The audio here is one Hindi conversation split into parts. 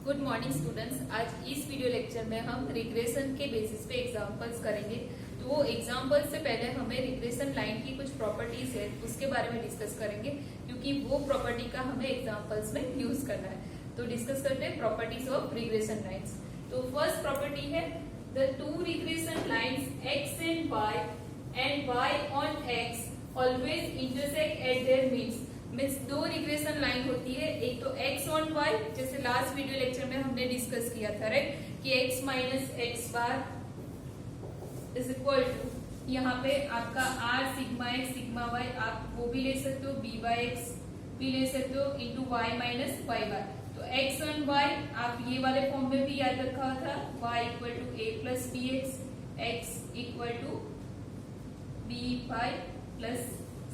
Good morning students. आज इस वीडियो लेक्चर में हम रिग्रेशन के बेसिस पे एग्जांपल्स करेंगे। तो वो एग्जांपल्स से पहले हमें रिग्रेशन लाइन की कुछ प्रॉपर्टीज है उसके बारे में डिस्कस करेंगे, क्योंकि वो प्रॉपर्टी का हमें एग्जांपल्स में यूज करना है। तो डिस्कस करते हैं प्रॉपर्टीज ऑफ रिग्रेशन लाइन्स। तो फर्स्ट प्रॉपर्टी है the two regression lines x and y on x always intersect at their means दो रिग्रेशन लाइन होती है, एक तो x ऑन y, जैसे लास्ट वीडियो लेक्चर में हमने डिस्कस किया था राइट, कि x minus x bar is equal to यहाँ पे आपका r sigma x sigma y, आप वो भी ले सकते हो, b बाय x भी ले सकते हो इंटू y माइनस वाई बार। तो x ऑन y आप ये वाले फॉर्म में भी याद रखा था, y equal to a plus b x equal to b by plus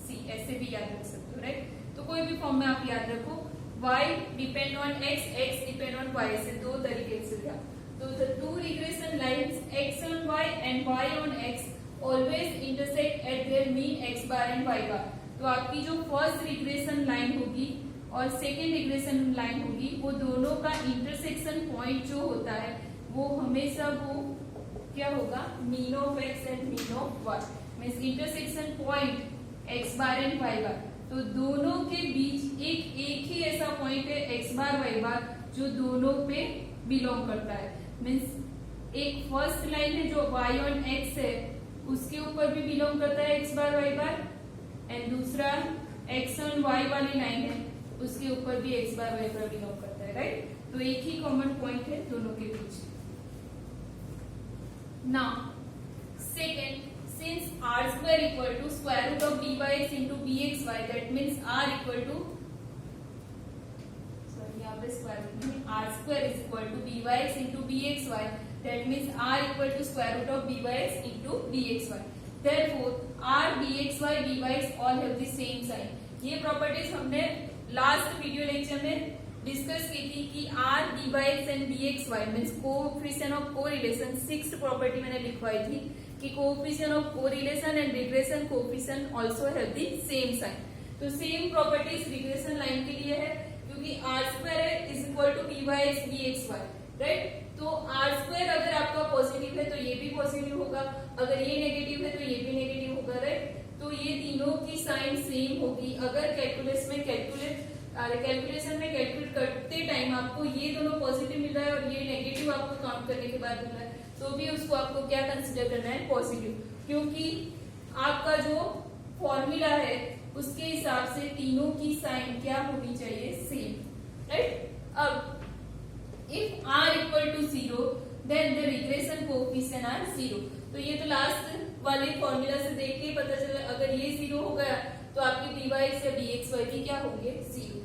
c, ऐसे भी याद रख सकते हो राइट। तो कोई भी फॉर्म में आप याद रखो, y depend on x, x depend on y, से दो तरीके से था। तो the two regression lines x on y and y on x always intersect at their mean x bar and y बार। तो आपकी जो फर्स्ट रिग्रेशन लाइन होगी और सेकेंड रिग्रेशन लाइन होगी, वो दोनों का इंटरसेक्शन पॉइंट जो होता है वो हमेशा वो क्या होगा, mean of x and mean of y, means intersection point x bar and y बार। तो दोनों के बीच एक ही ऐसा पॉइंट है x बार y बार जो दोनों पे बिलोंग करता है। मीन्स एक फर्स्ट लाइन है जो y ऑन x है, उसके ऊपर भी बिलोंग करता है x bar y bar, and दूसरा x ऑन y वाली लाइन है, उसके ऊपर भी x बार y बार बिलोंग करता है राइट। तो एक ही कॉमन पॉइंट है दोनों के बीच। Now second, since r square equal to square root of d by x into bxy, that means r equal to यहाँ पे square root में r square is equal to b by x into bxy, that means r equal to square root of b by x into bxy. Therefore r bxy b by x all have the same sign. ये प्रॉपर्टीज हमने लास्ट वीडियो लेक्चर में डिस्कस की थी कि r d by x and bxy means coefficient of correlation. Sixth property मैंने लिखवाई थी कि coefficient of correlation and regression coefficient also have the same sign. तो सेम प्रॉपर्टीज रिग्रेशन लाइन के लिए है, क्योंकि r square is equal to b by x bxy right. तो r स्क्वायर अगर आपका पॉजिटिव है तो ये भी पॉजिटिव होगा, अगर ये नेगेटिव है तो ये भी नेगेटिव होगा राइट। तो ये तीनों की साइन सेम होगी। अगर कैलकुलेशन में कैलकुलेट करते टाइम आपको ये दोनों पॉजिटिव मिल रहा है और ये नेगेटिव आपको काउंट करने के बाद मिल रहा है, तो भी उसको आपको क्या कंसिडर करना है, पॉजिटिव, क्योंकि आपका जो फॉर्मूला है उसके हिसाब से तीनों की साइन क्या होनी चाहिए, सेम राइट। अब if r equal to 0 then the regression coefficient are 0। तो ये तो लास्ट वाले फॉर्मूला से देख के पता चला, अगर ये 0 हो गया तो आपके dy या dxy भी क्या होंगे, 0।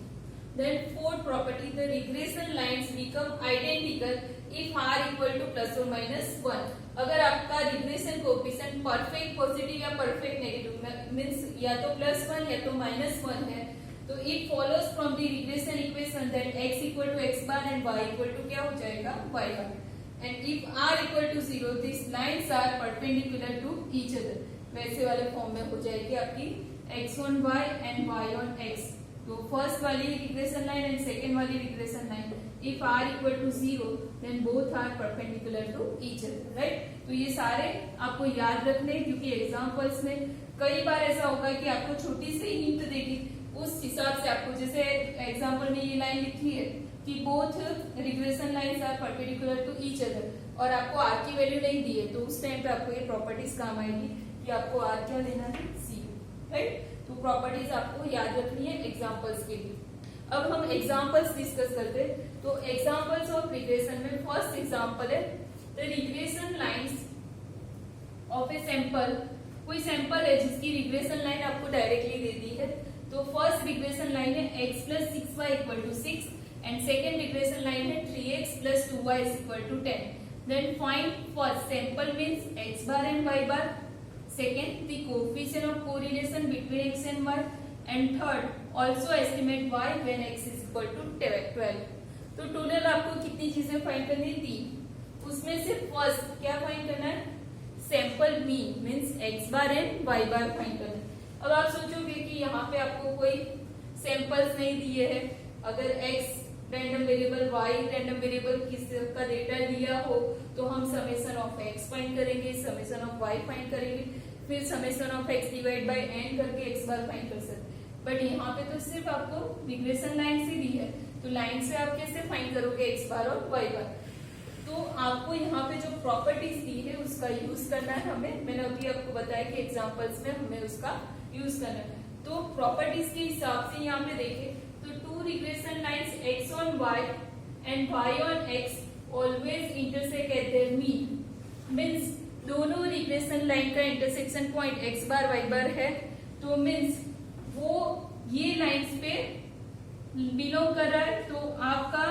Then fourth property, the regression lines become identical if r equal to plus और माइनस 1। अगर आपका रिग्रेशन कोएफिशिएंट परफेक्ट पॉजिटिव या परफेक्ट नेगेटिव मीन्स या तो +1 या तो -1 है, तो it follows from the regression equation that x equal to x bar and y equal to क्या हो जाएगा, y bar. And if r equal to 0 this lines are perpendicular to each other, वैसे वाले फॉर्म में हो जाएगी आपकी x on y and y on x। तो फर्स्ट वाली रिग्रेशन लाइन एंड सेकेंड वाली regression line, if r equal to 0 then both are perpendicular to each other right. तो ये सारे आपको याद रखने, क्योंकि एग्जांपल्स में कई बार ऐसा होगा कि आपको छोटी सी हिंट देगी, उस हिसाब से आपको, जैसे एग्जांपल में ये लाइन लिखी है कि both regression lines are perpendicular to each other, और आपको r की वैल्यू नहीं दी है, तो उस टाइम पे आपको ये प्रॉपर्टीज काम आएगी कि आपको r क्या लेना है, 0 राइट। तो प्रॉपर्टीज आपको याद रखनी है एग्जांपल्स के लिए। अब हम एग्जांपल्स डिस्कस करते हैं। तो एग्जांपल्स ऑफ रिग्रेशन में फर्स्ट एग्जांपल है the regression lines of a sample. कोई सैंपल है जिसकी रिग्रेशन लाइन आपको डायरेक्टली दे दी है। तो फर्स्ट रिग्रेशन लाइन है x plus 6y equal to 6 and second regression line है 3x plus 2y is equal to 10। Then find first sample means x bar and y bar, second the coefficient of correlation between x and y, and third also estimate y when x is equal to 12। तो टोटल आपको कितनी चीजें फाइंड करनी थी, उसमें से फर्स्ट क्या फाइंड करना है, sample mean means x bar and y bar find करना है। अब आप सोचोगे कि यहाँ पे आपको कोई सैंपल्स नहीं दिए हैं, अगर x random variable y, random variable किस का डेटा दिया हो तो हम समेशन ऑफ x फाइंड करेंगे, समेशन ऑफ y फाइंड करेंगे, फिर summation of x divide by n करके x बार फाइंड कर सकते हैं। बट यहाँ पे तो सिर्फ आपको रिग्रेशन लाइन से दी है, तो लाइन से आप कैसे फाइंड करोगे x बार और y बार। तो आपको यहाँ पे जो प्रॉपर्टीज दी है उसका यूज करना है हमें। मैंने अभी आपको बताया कि एग्जांपल्स में हमें उसका यूज करना है। तो प्रॉपर्टीज के हिसाब से यहाँ पे देखें तो two regression lines x on y and y on x always intersect at their mean. Means दोनों रिग्रेशन लाइन का intersection point x bar y bar है, तो मीन्स वो ये लाइंस पे बिलोंग कर रहा है, तो आपका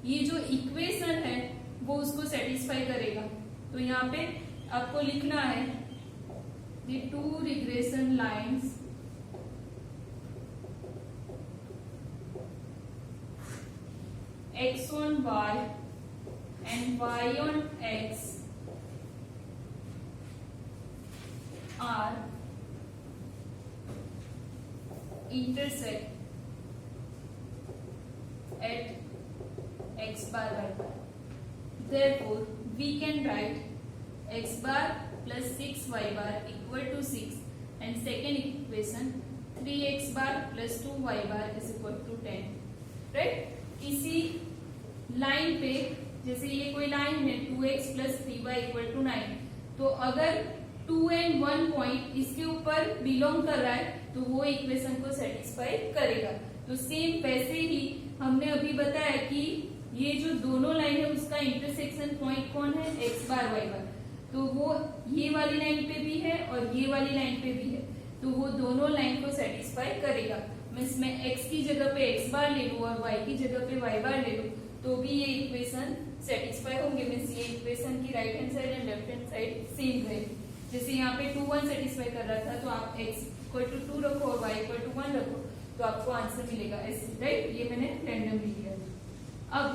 ये जो इक्वेशन है वो उसको सेटिस्फाई करेगा। तो यहाँ पे आपको लिखना है the two regression lines x on y and y on x are intersect at x bar y bar. Therefore, we can write x bar plus 6y bar equal to 6 and second equation 3x bar plus 2y bar is equal to 10. Right? इसी लाइन पे जैसे ये कोई लाइन है 2x plus 3y equal to 9, तो अगर 2 and 1 पॉइंट इसके ऊपर बिलोंग कर रहा है तो वो इक्वेशन को सेटिस्फाई करेगा। तो सेम वैसे ही हमने अभी बताया कि ये जो दोनों लाइन है उसका इंटरसेक्शन पॉइंट कौन है, x बार y बार, तो वो ये वाली लाइन पे भी है और ये वाली लाइन पे भी है, तो वो दोनों लाइन को सेटिस्फाई करेगा। मीन्स मैं x की जगह पे x बार ले लूं और y की जगह पे y बार ले लूं तो भी ये इक्वेशन सेटिस्फाई होंगे। मीन्स ये इक्वेशन की right hand side and left hand side same रहेगी। जैसे यहाँ पे 2 1 सेटिस्फाई कर रहा था तो आप x इक्वल टू 2 रखो और y इक्वल टू 1 रखो तो आपको आंसर मिलेगा ऐसे, राइट। ये मैंने रैंडमली लिया। अब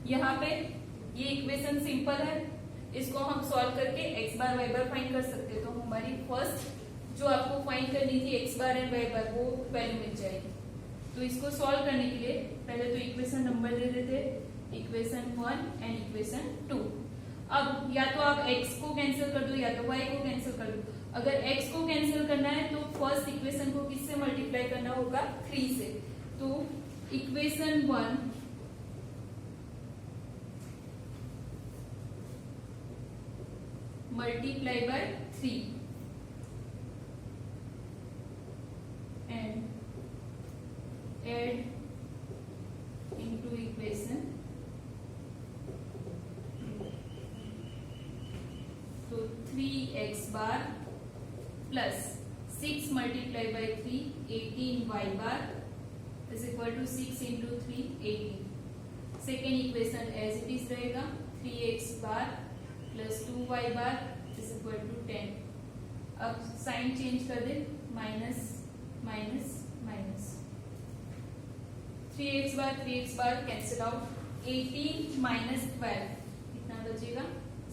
यहाँ पे ये इक्वेशन सिंपल है, इसको हम सॉल्व करके x बार y बार फाइंड कर सकते हैं। तो हमारी फर्स्ट जो आपको फाइंड करनी थी x bar and y bar वो वैल्यू मिल जाएगी। तो इसको सॉल्व करने के लिए पहले तो इक्वेशन नंबर दे देते, इक्वेशन 1 एंड इक्वेशन 2। अब या तो आप x को कैंसिल कर दो या तो y को कैंसिल कर दो। अगर x को कैंसिल करना है तो फर्स्ट इक्वेशन को किससे मल्टीप्लाई करना होगा, 3 से। तो equation 1 multiply by 3 and add into equation 2. So 3x bar plus 6 multiplied by 3 18y bar is equal to 6 into 3 18. Second equation as it is रहेगा 3x bar plus 2y bar is equal to 10। अब साइन चेंज कर दे, minus minus minus 3x bar cancel out, 18 minus 12 कितना बचेगा,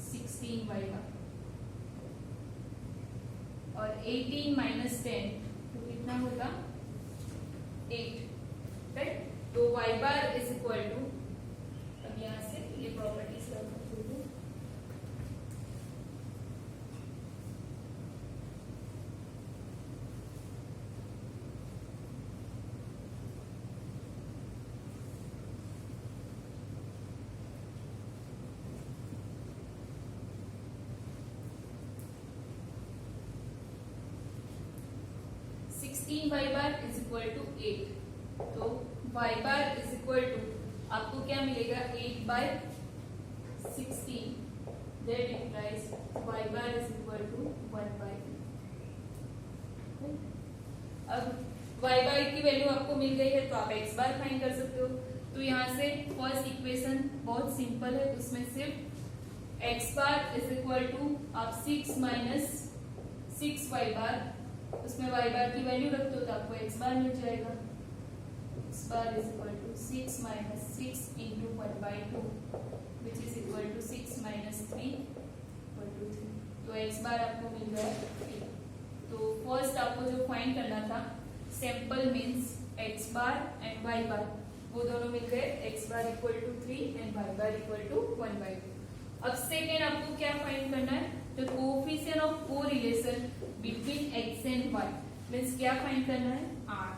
16y बार, और 18 माइनस 10 तो कितना होगा 8, राइट। तो y bar is equal to, अब यहां से ये प्रॉपर्टीज रखो, 16y bar is equal to 8, तो y bar is equal to आपको क्या मिलेगा 8 by 16, that implies y bar is equal to 1 by. अब y बार की वैल्यू आपको मिल गई है तो आप x बार फाइंड कर सकते हो। तो यहाँ से फर्स्ट इक्वेशन बहुत सिंपल है, उसमें सिर्फ x bar is equal to आप 6 माइनस 6y बार, उसमें y बार की वैल्यू रखते हो तो आपको x बार मिल जाएगा। x bar is equal to 6 minus 6 into 1 by 2 which is equal to 6 minus 3 equal to 3। तो x बार आपको मिल गया 3। तो फर्स्ट आपको जो फाइंड करना था sample means x bar and y bar, वो दोनों मिल गए x bar equal to 3 and y bar equal to 1/2। अब सेकेंड आपको क्या फाइंड करना है, the coefficient of correlation between x and y means क्या फाइंड करना है, r,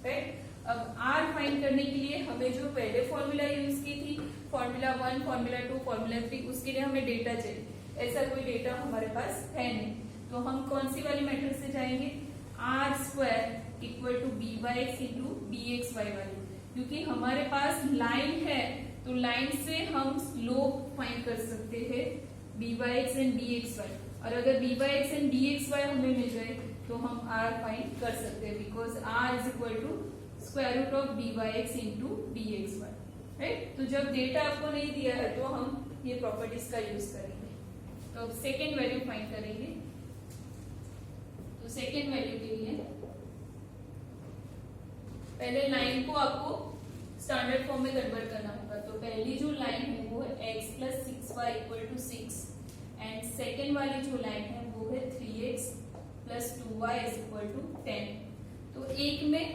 राइट। अब r फाइंड करने के लिए हमें जो पहले फॉर्मूला यूज की थी, फॉर्मूला 1, फॉर्मूला 2, फॉर्मूला 3, उसके लिए हमें डेटा चाहिए। ऐसा कोई डेटा हमारे पास है नहीं, तो हम कौन सी वाली मेथड से जाएंगे, r² equal to b/x into bxy वाली, क्योंकि हमारे पास लाइन है तो लाइन से हम स्लोप फाइंड कर सकते हैं b/x एंड bxy, और अगर b/x एंड bxy हमें मिल गए तो हम r फाइंड कर सकते हैं, because r is equal to square root of b/x into bxy, right. तो जब डेटा आपको नहीं दिया है तो हम ये प्रॉपर्टीज का यूज करेंगे। तो अब सेकेंड वैल्यू फाइंड करेंगे। तो सेकेंड वैल्यू के लिए पहले लाइन को आपको स्टैंडर्ड फॉर्म में कन्वर्ट करना होगा। तो पहली जो लाइन है वो है x plus 6y equal to 6 and second वाली जो लाइन है वो है 3x plus 2y is equal to 10। तो एक में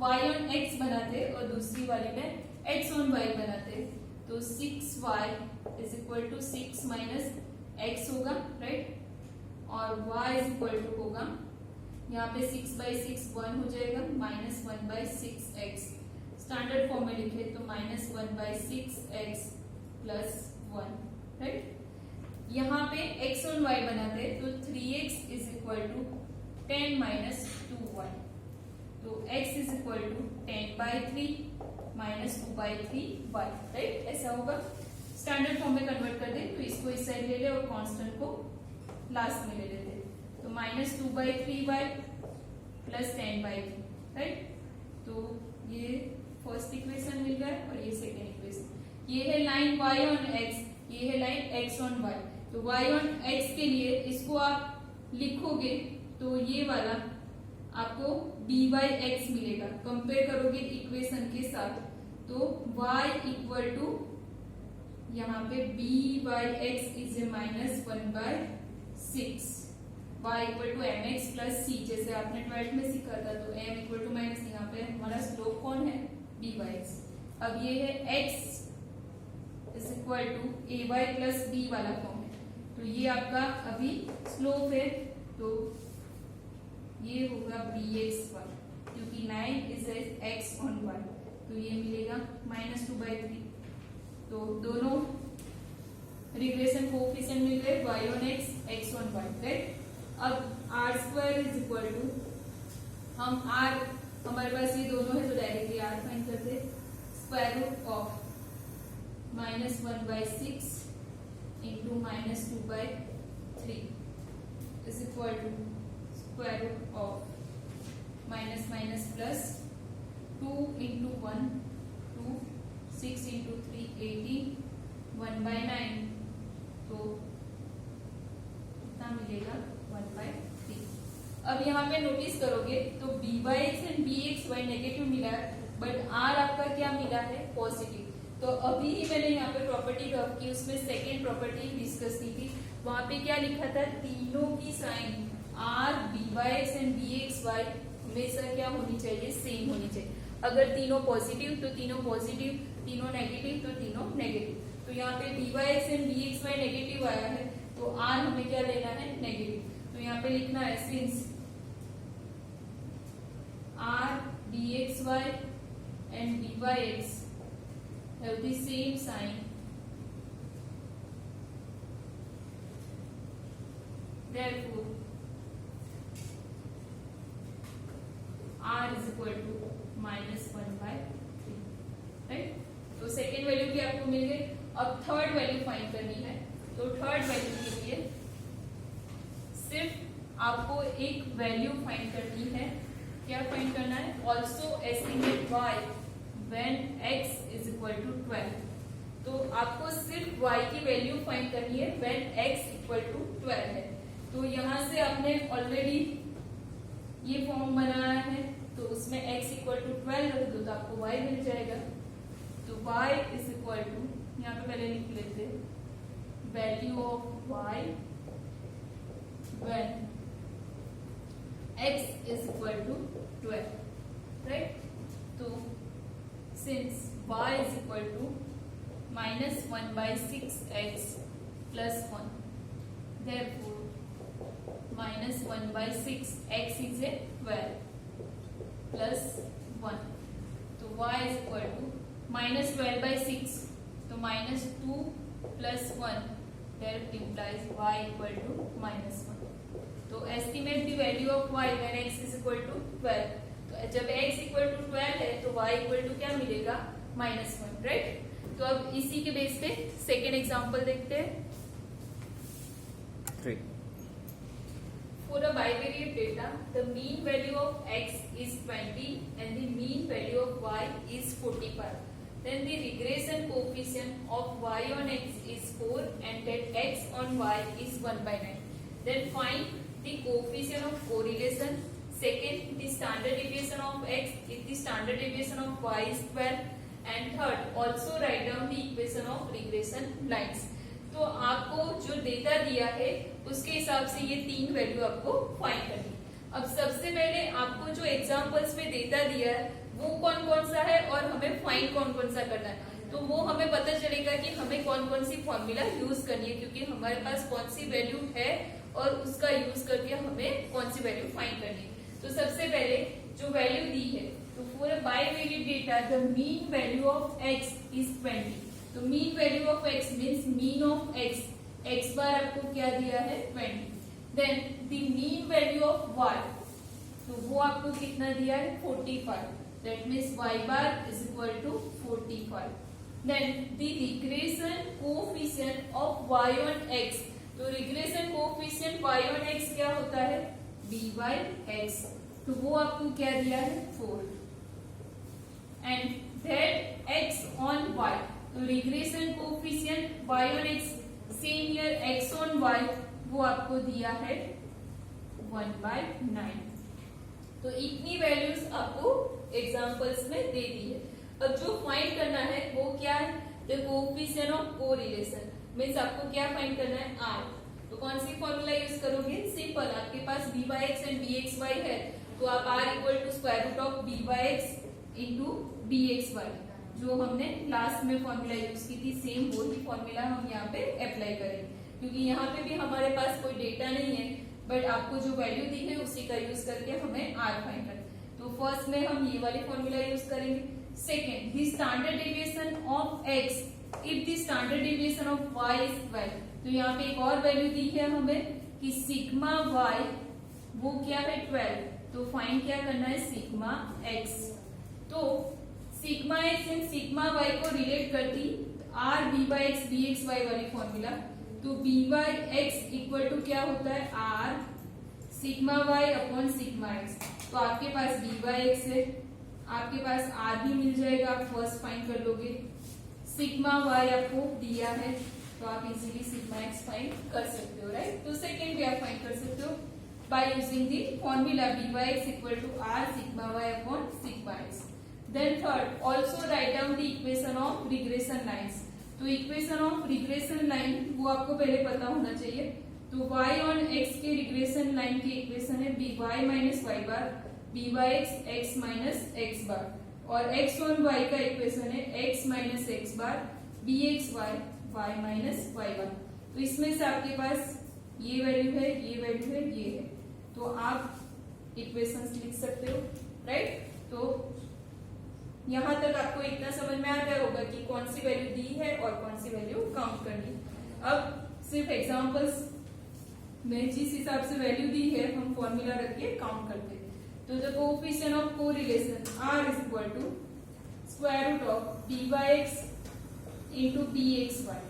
y ऑन x बनाते और दूसरी वाली में x ऑन y बनाते, तो 6y is equal to 6 minus x होगा, राइट, और y इज इक्वल टू होगा यहाँ पे 6/6 1 हो जाएगा, माइनस 1/6x। स्टैंडर्ड फॉर्म में लिखे तो माइनस 1/6x प्लस 1, राइट। यहाँ पे x और y बनाते तो 3x is equal to 10 minus 2y, तो x is equal to 10/3 minus 2/3y, right, ऐसा होगा। स्टैंडर्ड फॉर्म में कन्वर्ट कर दे तो इसको इस साइड ले ले और कांस्टेंट को लास्ट में ले लेते, तो माइनस 2/3y प्लस 10/3, राइट। तो ये फर्स्ट इक्वेशन मिल गया और ये सेकेंड इक्वेशन। ये है लाइन y ऑन x, ये है लाइन x ऑन y। तो y ऑन x के लिए इसको आप लिखोगे तो ये वाला आपको b/x मिलेगा। कंपेयर करोगे इक्वेशन के साथ तो y इक्वल टू यहाँ पे b/x is a minus 1/6, y equal to mx plus c, जैसे आपने 12th में सीखा था। तो m इक्वल टू माइनस, यहाँ पे हमारा स्लोप कौन है, b/x। अब ये है x is equal to ay plus b वाला फॉर्म है, तो ये आपका अभी स्लोप है, तो ये होगा bx1, क्योंकि 9 इज x ऑन y, तो ये मिलेगा माइनस 2/3। तो दोनों रिग्रेशन कोएफिशिएंट मिल गए, y on x, x on y, right. अब r² इज इक्वल टू, हम r, हमारे पास ये दोनों है तो डायरेक्टली r फाइंड करते, square root of minus 1/6 into minus 2/3 is equal to square root of minus minus plus 2 into 1 2, 6 into 3 18, 1/9, तो कितना मिलेगा 1/3। अब यहाँ पे नोटिस करोगे तो b/x एंड bxy नेगेटिव मिला है, बट r आपका क्या मिला है, पॉजिटिव। तो अभी ही मैंने यहाँ पे प्रॉपर्टी ड्रॉ की, उसमें सेकेंड प्रॉपर्टी डिस्कस की थी, वहां पे क्या लिखा था, तीनों की sign r, b/x and bxy हमेशा क्या होनी चाहिए, सेम होनी चाहिए। अगर तीनों पॉजिटिव तो तीनों पॉजिटिव, तीनों नेगेटिव तो तीनों नेगेटिव। तो यहाँ पे b/x एंड bxy नेगेटिव आया है तो r हमें क्या लेना है, नेगेटिव। तो यहाँ पे लिखना है since r bxy and b/x have the same sign, therefore r is equal to minus 1/3, right. तो सेकेंड वैल्यू भी आपको मिल गई। अब थर्ड वैल्यू फाइंड करनी है, तो थर्ड वैल्यू के लिए सिर्फ आपको एक वैल्यू फाइंड करनी है। क्या फाइंड करना है, also estimate y when x is equal to 12। तो आपको सिर्फ y की वैल्यू फाइंड करनी है when x equal to 12 है। तो यहाँ से आपने ऑलरेडी ये फॉर्म बनाया है, तो उसमें x equal to 12 रख दो तो आपको y मिल जाएगा। तो y is equal to, यहाँ पे पहले लिख लेते value of y when x is equal to 12, right? तो since y is equal to -1/6x plus 1. Therefore, -1/6x is a 12 plus 1. तो y is equal to -12/6. तो -2 plus 1. That implies y equal to -1. तो estimate the value of y when x is equal to 12. तो जब x equal to 12 है तो y equal to क्या मिलेगा? -1, राइट? तो अब इसी के बेस पे सेकेंड एग्जांपल देखते हैं. For a bivariate data, the mean value of x is 20 and the mean value of y is 45. Then the regression coefficient of y on x is 4 and that x on y is 1/9. Then find the coefficient of correlation. Second, the standard deviation of x if the standard deviation of y is 12. And third, also write down the equation of regression lines. तो आपको जो डेटा दिया है उसके हिसाब से ये 3 वैल्यू आपको फाइंड करनी. अब सबसे पहले आपको जो एग्जांपल्स में डेटा दिया है वो कौन कौन सा है और हमें फाइंड कौन कौन सा करना है. तो वो हमें पता चलेगा कि हमें कौन कौन सी फॉर्मूला यूज करनी है क्योंकि हमारे पास कौन सी वैल्यू है और उसका यूज करके हमें कौन सी वैल्यू फाइंड करनी है. तो सबसे पहले जो वैल्यू दी है तो for a bivariate data the mean value of x is 20. तो mean value of x means mean of x bar आपको क्या दिया है 20. Then the mean value of y तो वो आपको कितना दिया है 45. That means y bar is equal to 45. Then the regression coefficient of y on x तो regression coefficient y on x क्या होता है b/x. तो वो आपको क्या दिया है 4. And that x on y तो regression coefficient y on x same here x on y वो आपको दिया है 1/9. तो इतनी वैल्यूज आपको एग्जांपल्स में दे दी है. अब जो फाइंड करना है वो क्या है the coefficient of correlation means आपको क्या फाइंड करना है r. तो कौन सी फॉर्मूला यूज करोगे सिंपल आपके पास b/x एंड bxy है तो आप r equal to square root of b/x into bxy जो हमने लास्ट में फॉर्मूला यूज की थी सेम वही फॉर्मूला हम यहाँ पे अप्लाई करेंगे क्योंकि यहाँ पे भी हमारे पास कोई डेटा नहीं है बट आपको जो वैल्यू दी है उसी का यूज करके हमें r फाइंड करना है. तो फर्स्ट में हम ये वाली फॉर्मूला यूज करेंगे. Second the standard deviation of x if the standard deviation of y is 12. तो यहाँ पे एक और वैल्यू दी है हमें कि सिग्मा y वो क्या है 12. तो फाइंड क्या करना है सिग्मा x. तो sigma x and sigma y को रिलेट करती r b/x bxy वाली फॉर्मूला. तो b/x इक्वल टू क्या होता है r sigma y upon sigma x. तो आपके पास b/x है आपके पास r भी मिल जाएगा आप फर्स्ट फाइंड कर लोगे. सिग्मा y आपको दिया है तो आप इजीली सिग्मा x फाइंड कर सकते हो राइट. तो सेकेंड भी आप फाइंड कर सकते हो by using the formula b/x equal to r sigma y upon sigma x. Then third, also write down the equation of regression lines. तो equation of regression line वो आपको पहले पता होना चाहिए. तो y on x के regression line की equation है by minus y bar b/x x minus x bar और x on y का equation है x minus x bar bxy y minus y bar. तो इसमें से आपके पास ये वैल्यू है ये वैल्यू है ये है तो आप इक्वेशंस लिख सकते हो राइट. तो यहां तक आपको इतना समझ में आ गया होगा कि कौन सी वैल्यू दी है और कौन सी वैल्यू काउंट करनी. अब सिर्फ एग्जांपल्स में जिस हिसाब से वैल्यू दी है हम फॉर्मूला रख के काउंट करते हैं. तो the coefficient of correlation r is equal to square root of b/x into bxy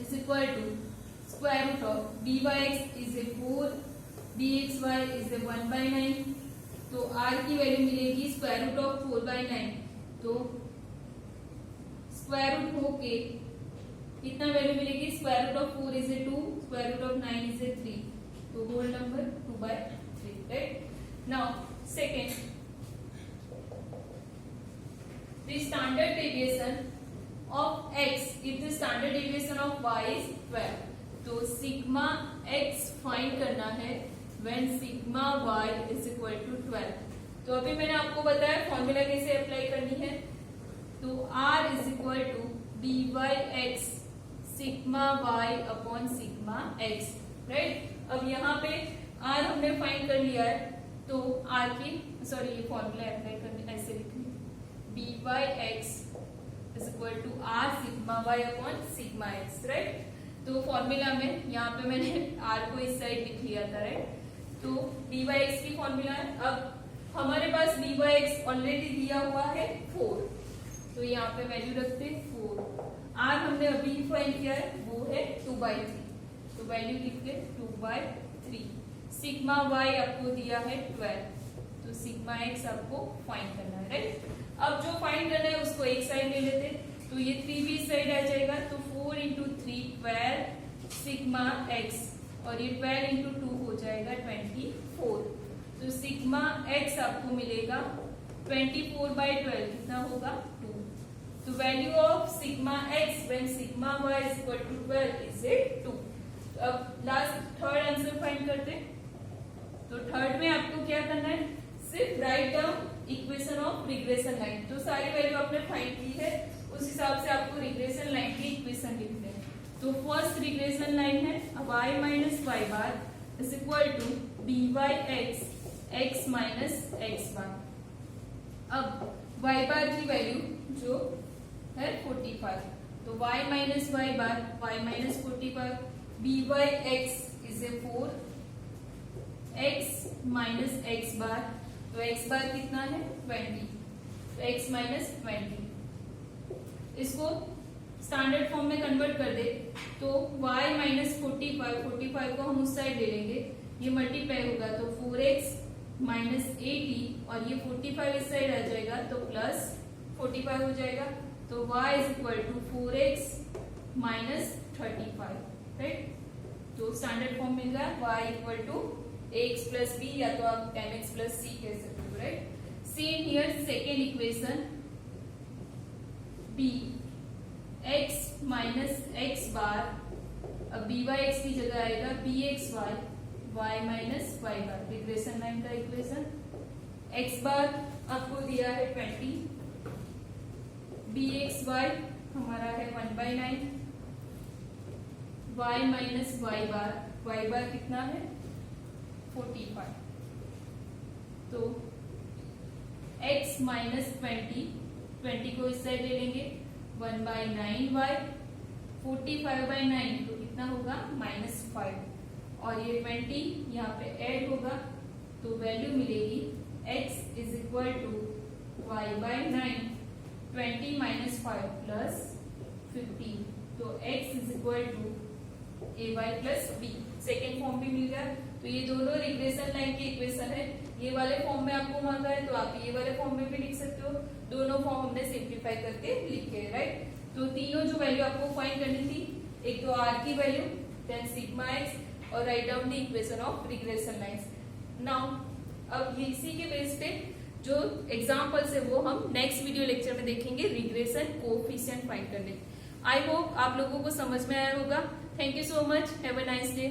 is equal to square root of b/x is a 4 bxy is a 1/9. तो r की वैल्यू मिलेगी स्क्वायर रूट ऑफ 4/9. तो स्क्वायर रूट होके कितना वैल्यू मिलेगी square root of 4 is a 2 square root of 9 is a 3. तो whole number 2/3 right. Now second the standard deviation of x if the standard deviation of y is 12. तो सिग्मा x फाइंड करना है when sigma y is equal to 12. तो अभी मैंने आपको बताया फॉर्मूला कैसे अप्लाई करनी है. तो r is equal to b by x sigma y upon sigma x, right. अब यहाँ पे r हमने फाइंड कर लिया है, तो r की सॉरी ये फॉर्मूला अप्लाई करने ऐसे लिखेंगे, b by x is equal to r sigma y upon sigma x, right. तो फॉर्मूला में यहाँ पे मैंने r को इस साइड लिख लिया था, राइट। तो b बाई एक्स की फॉर्मूला है। अब हमारे पास b बाई एक्स ऑलरेडी दिया हुआ है 4, तो यहाँ पे वैल्यू रखते 4। r हमने अभी फाइंड किया है, वो है 2/3, तो वैल्यू लिखते 2/3। सिग्मा y आपको दिया है 12, तो सिग्मा x आपको फाइंड करना है, राइट। अब जो फाइंड करना है उसको एक साइड ले लेते, तो ये 3 भी साइड आ जाएगा, तो 4 इंटू 3 12 सिग्मा x, और ये 12 इंटू 2 हो जाएगा 24, तो सिग्मा x आपको मिलेगा 24/12, कितना होगा 2। तो value of sigma x when sigma y is equal to 12 is 2। अब लास्ट थर्ड आंसर फाइंड करते, तो थर्ड में आपको क्या करना है, सिर्फ write down equation of regression line. तो सारी वैल्यू आपने फाइंड की है, उस हिसाब से आपको रिग्रेशन लाइन की इक्वेशन लिखते हैं। तो फर्स्ट रिग्रेशन लाइन है y minus y bar is equal to b by x x minus x bar. अब y बार की वैल्यू जो है 45, तो y minus y bar y minus 45, b by x is a 4, x minus x bar, तो x बार कितना है 20, तो x माइनस 20। इसको स्टैंडर्ड फॉर्म में कन्वर्ट कर दे, तो y माइनस 45 को हम उस साइड ले लेंगे, ये मल्टीप्लाई होगा, तो 4x माइनस 80, और ये 45 इस साइड आ जाएगा, तो प्लस 45 हो जाएगा, तो y is equal to 4x minus 35, right. तो स्टैंडर्ड फॉर्म मिल रहा है y equal to ax plus b, या तो आप mx प्लस c कह सकते हो, right. See in here second equation, b x minus x bar, अब बी बाई एक्स की जगह आएगा b x y y minus y bar, regression line का इक्वेशन। एक्स बार आपको दिया है 20, बी एक्स वाई हमारा है 1/9, वाई माइनस वाई बार कितना है 45, तो x माइनस 20 को इस साइड ले लेंगे, 1/9y, 45/9 तो कितना होगा -5, और ये 20 यहाँ पे ऐड होगा, तो वैल्यू मिलेगी x is equal to y/9, 20 minus 5 plus 15, तो x is equal to ay plus b। Second form भी मिल गया, तो ये दोनों रिग्रेशन लाइन की इक्वेशन है। ये वाले फॉर्म में आपको मांगा है, तो आप ये वाले फॉर्म में भी लिख सकते हो, दोनों फॉर्म हमने सिंप्लीफाई करके लिखे, राइट। तो तीनों जो वैल्यू आपको फाइंड करनी थी, एक तो r की वैल्यू, देन सिग्मा x, और write down the equation of regression lines. Now अब इसी के बेस पे जो एग्जांपल्स है वो हम नेक्स्ट वीडियो लेक्चर में देखेंगे, रिग्रेशन कोएफिशिएंट फाइंड करने। आई होप आप लोगों को समझ में आया होगा। Thank you so much, have a nice day.